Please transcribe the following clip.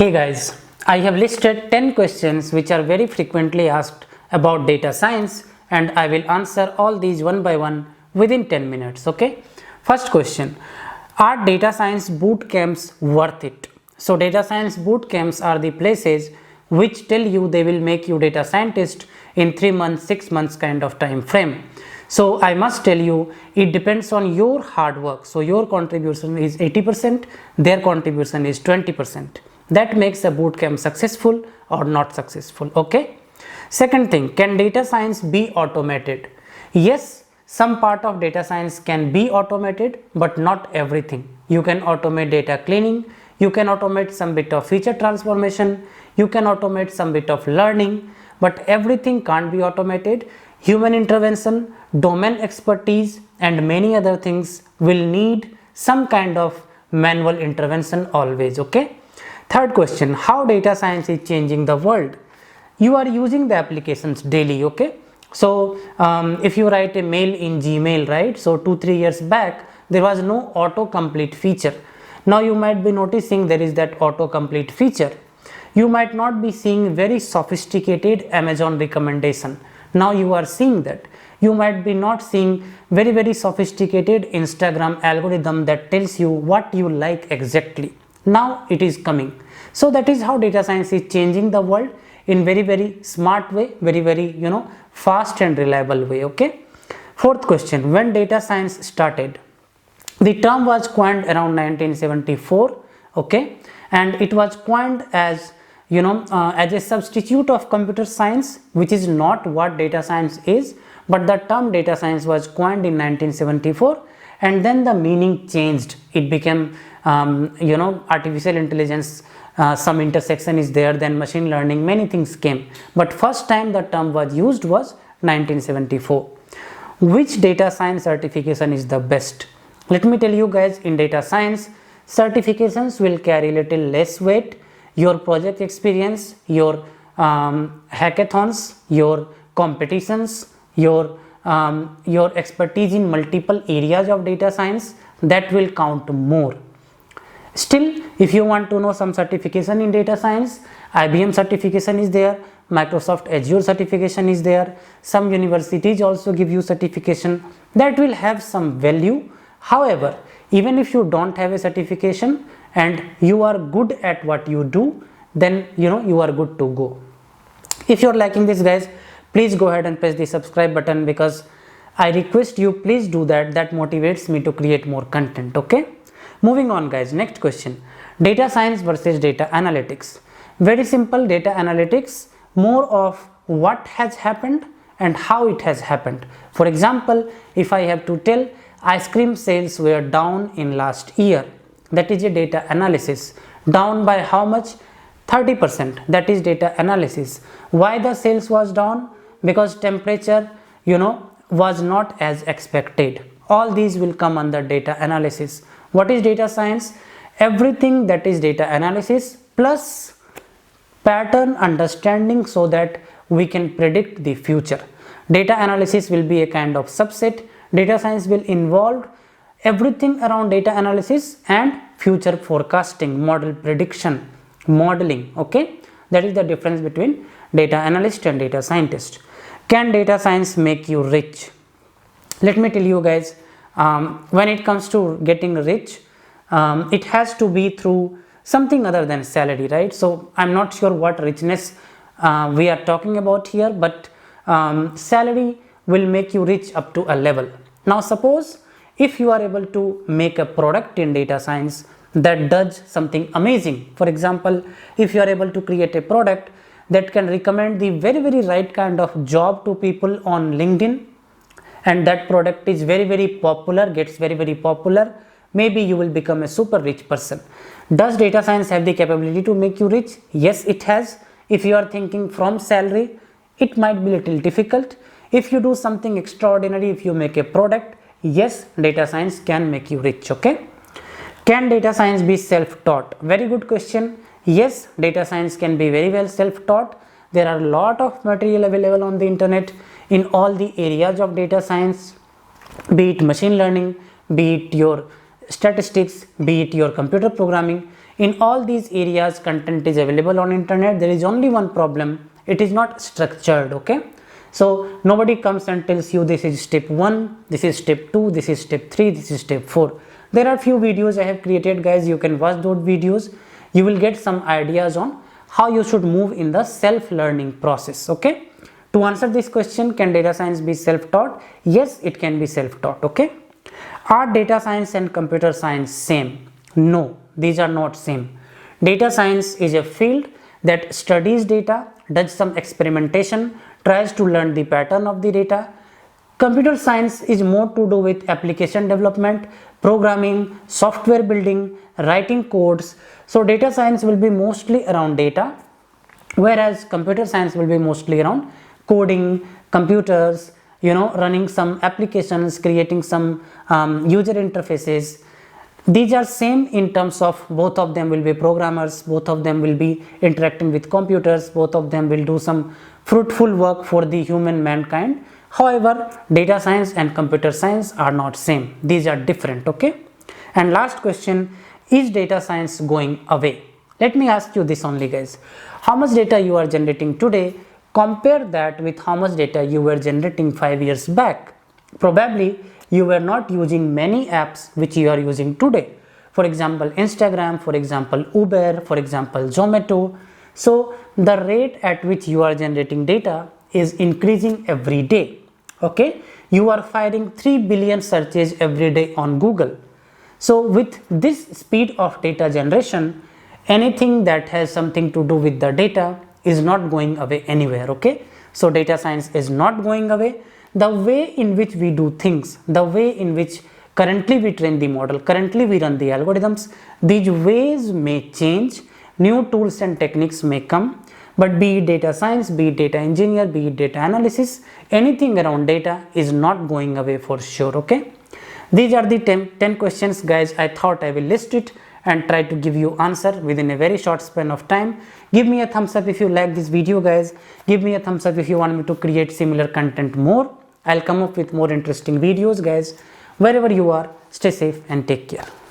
Hey guys, I have listed 10 questions which are very frequently asked about data science and I will answer all these one by one within 10 minutes. Okay. First question, are data science boot camps worth it? So data science boot camps are the places which tell you they will make you data scientist in 3 months, 6 months kind of time frame. So I must tell you, it depends on your hard work. So your contribution is 80%, their contribution is 20%. That makes a bootcamp successful or not successful. Okay. Second thing, can data science be automated? Yes, some part of data science can be automated, but not everything. You can automate data cleaning, you can automate some bit of feature transformation, you can automate some bit of learning, but everything can't be automated. Human intervention, domain expertise and many other things will need some kind of manual intervention always. Okay. Third question, how data science is changing the world? You are using the applications daily. Okay. So if you write a mail in Gmail, right? So 2-3 years back there was no autocomplete feature. Now you might be noticing there is that autocomplete feature. You might not be seeing very sophisticated Amazon recommendation. Now you are seeing that. You might be not seeing very sophisticated Instagram algorithm that tells you what you like exactly. Now it is coming. So that is how data science is changing the world in very smart way, very fast and reliable way. Okay. Fourth question, when data science started? The term was coined around 1974. Okay, and it was coined as as a substitute of computer science, which is not what data science is, but the term data science was coined in 1974 and then the meaning changed. It became artificial intelligence, some intersection is there, then machine learning, many things came, but first time the term was used was 1974. Which data science certification is the best? Let me tell you guys, in data science certifications will carry little less weight. Your project experience, your hackathons, your competitions, your expertise in multiple areas of data science, that will count more. Still, if you want to know some certification in data science, IBM certification is there, Microsoft Azure certification is there, some universities also give you certification that will have some value. However, even if you don't have a certification and you are good at what you do, then you are good to go. If you are liking this guys, please go ahead and press the subscribe button, because I request you, please do that. That motivates me to create more content. Okay. Moving on guys, next question, data science versus data analytics. Very simple. Data analytics, more of what has happened and how it has happened. For example, if I have to tell ice cream sales were down in last year, that is a data analysis. Down by how much? 30%. That is data analysis. Why the sales was down? Because temperature was not as expected. All these will come under data analysis. What is data science? Everything that is data analysis plus pattern understanding, so that we can predict the future. Data analysis will be a kind of subset. Data science will involve everything around data analysis and future forecasting, model prediction, modeling. Okay, that is the difference between data analyst and data scientist. Can data science make you rich? Let me tell you guys, when it comes to getting rich, it has to be through something other than salary, right? So I'm not sure what richness we are talking about here, but salary will make you rich up to a level. Now suppose if you are able to make a product in data science that does something amazing. For example, if you are able to create a product that can recommend the very right kind of job to people on LinkedIn, and that product is very popular, gets very popular, maybe you will become a super rich person. Does data science have the capability to make you rich? Yes, it has. If you are thinking from salary, it might be a little difficult. If you do something extraordinary, if you make a product, yes, data science can make you rich. Okay. Can data science be self-taught? Very good question. Yes, data science can be very well self-taught. There are a lot of material available on the internet in all the areas of data science, be it machine learning, be it your statistics, be it your computer programming. In all these areas, content is available on internet. There is only one problem, it is not structured. Okay, so nobody comes and tells you this is step 1, this is step 2, this is step 3, this is step 4. There are few videos I have created, guys. You can watch those videos. You will get some ideas on how you should move in the self-learning process. Okay, to answer this question, can data science be self-taught? Yes, it can be self-taught. Okay, are data science and computer science same? No, these are not same. Data science is a field that studies data, does some experimentation, tries to learn the pattern of the data. Computer science is more to do with application development, programming, software building, writing codes. So data science will be mostly around data, whereas computer science will be mostly around coding, computers, running some applications, creating some user interfaces. These are same in terms of both of them will be programmers, both of them will be interacting with computers, both of them will do some fruitful work for the human mankind. However, data science and computer science are not same. These are different. Okay, and last question, is data science going away? Let me ask you this only, guys. How much data you are generating today, compare that with how much data you were generating 5 years back. Probably you were not using many apps which you are using today. For example, Instagram, for example, Uber, for example, Zomato. So the rate at which you are generating data is increasing every day. Okay, you are firing 3 billion searches every day on Google. So with this speed of data generation, anything that has something to do with the data is not going away anywhere. Okay, so data science is not going away. The way in which we do things, the way in which currently we train the model, currently we run the algorithms, these ways may change, new tools and techniques may come, but be it data science, be it data engineer, be it data analysis, anything around data is not going away for sure. Okay, these are the 10 questions, guys. I thought I will list it and try to give you answer within a very short span of time. Give me a thumbs up if you like this video, guys. Give me a thumbs up if you want me to create similar content more. I'll come up with more interesting videos, guys. Wherever you are, stay safe and take care.